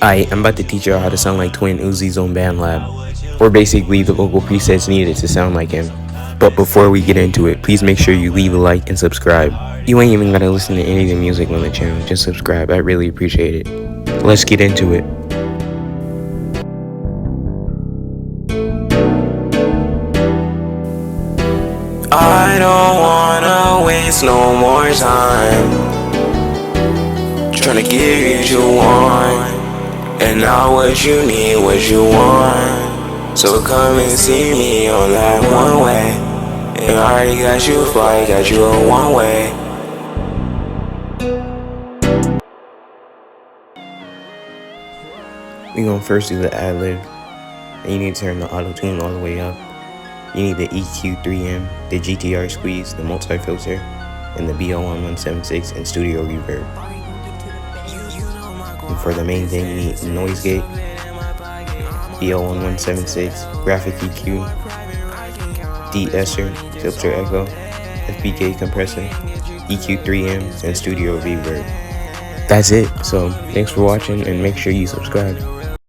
I'm about to teach y'all how to sound like TwinUzis on BandLab, or basically the vocal presets needed to sound like him. But before we get into it, please make sure you leave a like and subscribe. You ain't even gotta listen to any of the music on the channel, just subscribe, I really appreciate it. Let's get into it. I don't wanna waste no more time trying to give you what you want, and not what you need, what you want. So come and see me on that one way. And I already got you fly, got you a one way. We gonna first do the ad lib, and you need to turn the auto tune all the way up. You need the EQ3M, the GTR squeeze, the multi filter, and the BO1176 and studio reverb. And for the main thing, you need noise gate, BO1176, graphic EQ, de-esser, filter echo, FBK compressor, EQ3M, and studio reverb. That's it. So thanks for watching, and make sure you subscribe.